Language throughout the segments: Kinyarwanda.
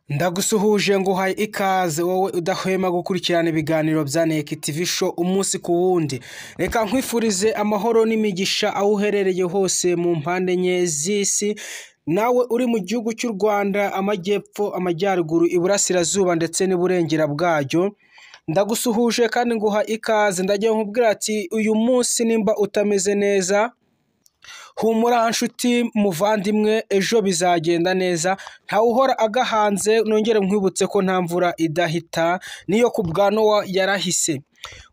Ndagusuhuje nguhaye ikaze wowe udahwema gukurikirana ibiganiro bya NEC TV show umunsi ku wundi. Reka nkwifurize amahoro n'imigisha aho uherereye hose mu mpande enye z'isi. Nawe uri mu gihugu cy'u Rwanda, amajyepfo, amajyaruguru, iburasirazuba ndetse n'iburengera bwaryo. Ndagusuhuje kandi nguha ikaze. Ndagiye nkubwira ati uyu munsi nimba utameze neza, humura nshuti muvandimwe, ejo bizagenda neza. Ntawuhora agahanze, nongere nkwibutse ko nta mvura idahita, niyo ku bwa Nowa yarahise.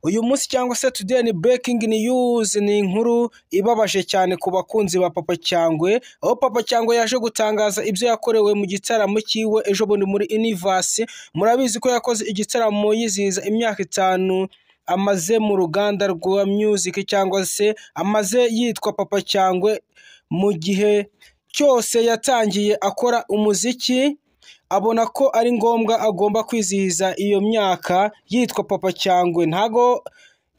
Uyu munsi cyangwa se today ni breaking news, ni inkuru ibabaje cyane ku bakunzi ba Papa Cyangwe, aho Papa Cyangwe yaje gutangaza ibyo yakorewe mu gitaramo cyiwe ejo bundi muri Universe. Murabizi ko yakoze igitaramo yizihiza imyaka 5 amaze mu ruganda rwa music, cyangwa se amaze yitwa Papa Cyangwe. Mu gihe cyose yatangiye akora umuziki, abona ko ari ngombwa agomba kwizihiza iyo myaka yitwa Papa Cyangwe. Ntago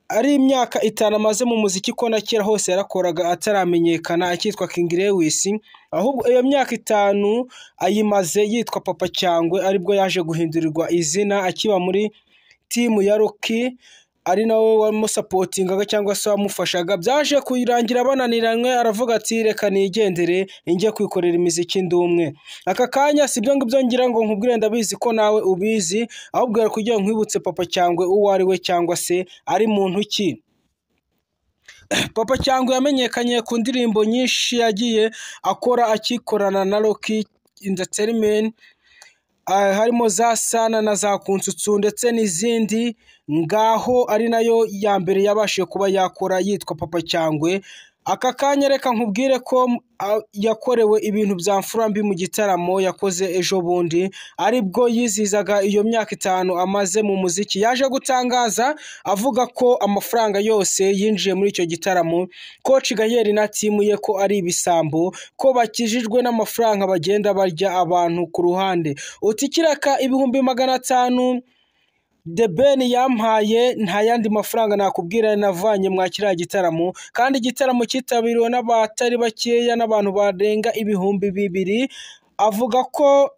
ari imyaka 5 amaze mu muziki, ko na kera hose yarakoraga ataramenyekana akitwa King Lewis, ahubwo iyo myaka 5 ayimaze yitwa Papa Cyangwe, aribwo yaje guhindurirwa izina akiba muri team ya Rocky, ari nawe wamusapotingaga cyangwa se wamufashaga. Byaje kuyirangira bananiranywe, aravuga ati reka nigendere njye kwikorera imiziki ndumwe. Aka kanya sibyo ngibyo ngira ngo nkubwire, ndabizi ko nawe ubizi, ahubwo kugira nkwibutse Papa Cyangwe uwo ari we cyangwa se ari muntu ki. Papa Cyangwe yamenyekanye ku ndirimbo nyinshi yagiye akora akikorana na Rocky Entertainment, harimo za Sana na za Kunsutsu ndetse n'izindi. Ngaho ari nayo ya mbere yabashije kuba yakora yitwa Papa Cyangwe. Aka kanya reka nkubwire ko yakorewe ibintu bya mfurambi mu gitaramo yakoze ejo bundi, aribwo yizizaga iyo myaka 5 amaze mu muziki. Yaje gutangaza avuga ko amafaranga yose yinjiye muri icyo gitaramo, Coach Gayeri na timu ye ko ari ibisambo, ko bakijijwe n'amafaranga bagenda barya abantu ku ruhande. Utikiraka ibihumbi 500 The Ben yampaye, nta yandi mafaranga nakubwira navanye mwakira gitaramo, kandi igitaramo cyitabiriwe n'abatari bakeya n'abantu barenga ibihumbi 2. Avuga ko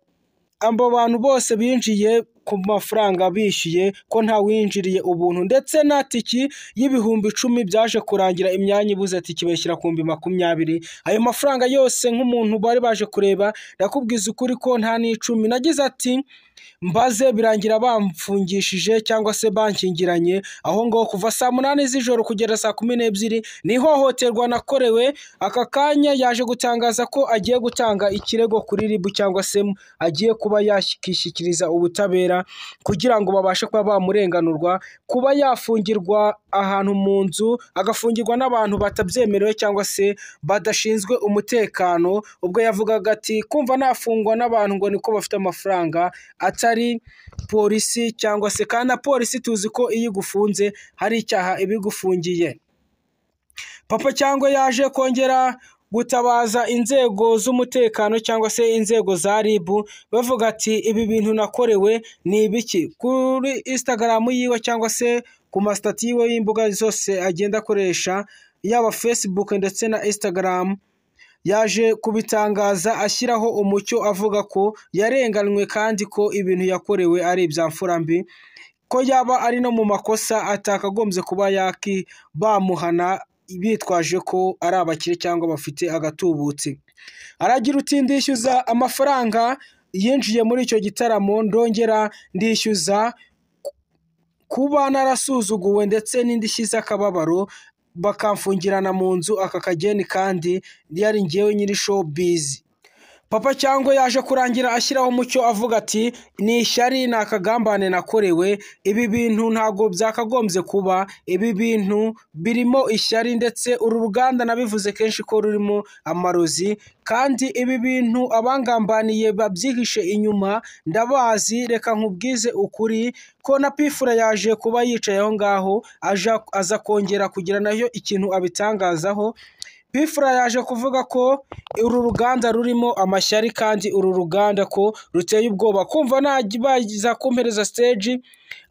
abo bantu bose binjiye ku mafaranga bishyuye, ko nta winjiriye ubuntu, ndetse na tiki y'ibihumbi 10 byaje kurangira imyanya ibuze tiki beshyira ku 20. Ayo mafaranga yose nk'umuntu bari baje kureba, ndakubwiza ukuri ko nta n'10. Nagize ati mbaze birangira bamfungishije cyangwa se bankingiranye aho ngaho kuva saa 8 z'ijoro kugera saa 12. ni ihohoterwa nakorewe. Aka kanya yaje gutangaza ko agiye gutanga ikirego kuri RIB, cyangwa se agiye kuba yakishyikiriza ubutabera kugira ngo babashe kuba bamurenganurwa, kuba yafungirwa ahantu mu nzu, agafungirwa n'abantu batabyemerewe cyangwa se badashinzwe umutekano. Ubwo yavugaga ati kumva nafungwa n'abantu ngo niko bafite amafaranga, atari polisi, cyangwa se kana polisi tuzi ko iyo igufunze hari icyaha ibigufungiye. Papa Cyangwe yaje kongera gutabaza inzego z'umutekano cyangwa se inzego za RIB, bavuga ati ibi bintu nakorewe ni ibiki. Kuri Instagram yiwe cyangwa se ku mastati yiwe y'imbuga zose agenda akoresha, yaba Facebook ndetse na Instagram, yaje kubitangaza ashyiraho umucyo avuga ko yarenganwe kandi ko ibintu yakorewe ari ibya mfurambi, ko yaba ari no mu makosa atakagombye kuba bamuhana bitwaje ko ari abakire cyangwa bafite agatubutse. Aragira uti ndishyuza amafaranga yinjiye muri icyo gitaramo, ndongera ndishyuza kuba narasuzuguwe ndetse n'indishyi z'akababaro, bakamfungirana mu nzu aka kageni, kandi yari ngewe nyiri showbiz. Papa Cyangwe yaje kurangira ashyiraho umucyo avuga ati ni ishyari, ni akagambane nakorewe, ibi bintu ntago byakagombye kuba, ibi bintu birimo ishyari, ndetse uru ruganda nabivuze kenshi ko rurimo amarozi, kandi ibi bintu abangambaniye babyihishe inyuma ndabazi. Reka nkubwize ukuri ko na Pifura yaje kuba yicaye aho ngaho, aza kongera kugira nayo ikintu abitangazaho. P-Fla yaje kuvuga ko uru ruganda rurimo amashyari kandi uru ruganda ko ruteye ubwoba, kumva baza kumpereza stage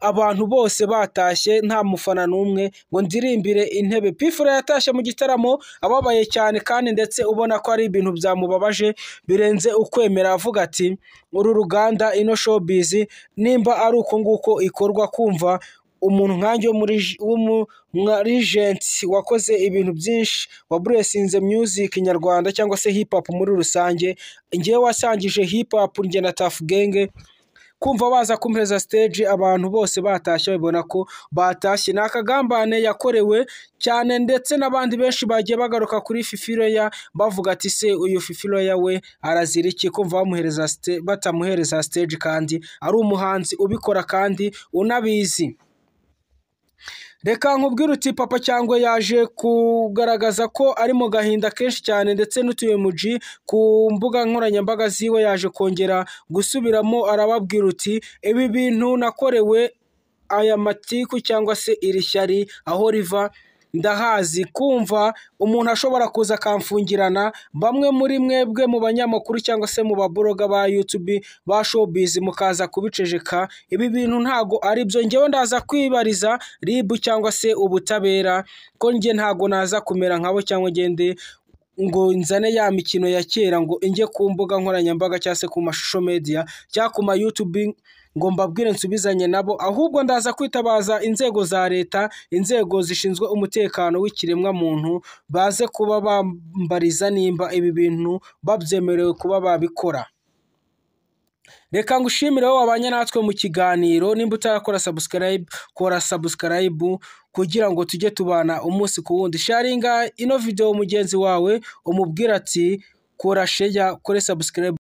abantu bose batashye nta mufana n'umwe ngo ndirimbire intebe. P-Fla yatashye mu gitaramo ababaye cyane kandi ndetse ubona ko ari ibintu byamubabaje birenze ukwemera, avuga ati uru ruganda ino showbiz nimba ari uko nguko ikorwa, kumva umuntu nkanjye w'umuregent wakoze ibintu byinshi wa blessinze music nyarwanda cyangwa se hip hop muri rusange, ngewe wasangije hip hop njye na Tuff Gang, kumva baza kumpereza stage abantu bose batashye babona ko batashye ni akagambane yakorewe cyane, ndetse n'abandi benshi bagiye bagaruka kuri Fifi Roya bavuga ati se uyu Fifi Roya we arazira iki, kumva batamuhereza stage kandi ari umuhanzi ubikora kandi unabizi. Reka nkubwire uti Papa Cyangwe yaje kugaragaza ko ari mu gahinda kenshi cyane, ndetse n'utuye muji ku mbuga nkoranyambaga ziwe yaje kongera gusubiramo arababwira uti ibi bintu nakorewe, aya matiku cyangwa se iri shyari aho riva ndahazi, kumva umuntu ashobora kuza akamfungirana, bamwe muri mwebwe mu banyamakuru cyangwa se mu babloga ba YouTube ba showbiz mukaza kubicejeka, ibi bintu ntago ari byo, ngewe ndaza kwibariza RIB cyangwa se ubutabera, ko nge ntago naza kumera nkabo cyangwa ngende ngo nzane ya mikino ya kera ngo inge ku mbuga nkoranyambaga cyangwa se ku mashusho media cyangwa ku ma YouTube ngo mbabwire nsubizanye nabo, ahubwo ndaza kwitabaza inzego za leta, inzego zishinzwe umutekano w'ikiremwa muntu, baze kuba bambariza nimba ibi bintu babyemerewe kuba babikora. Reka ngushimire wowe wabanye natwe mu kiganiro, nimba utarakora subscribe kora subscribe kugira ngo tujye tubana umunsi ku wundi. Sharinga ino video mugenzi wawe umubwira ati kora share, kore subscribe.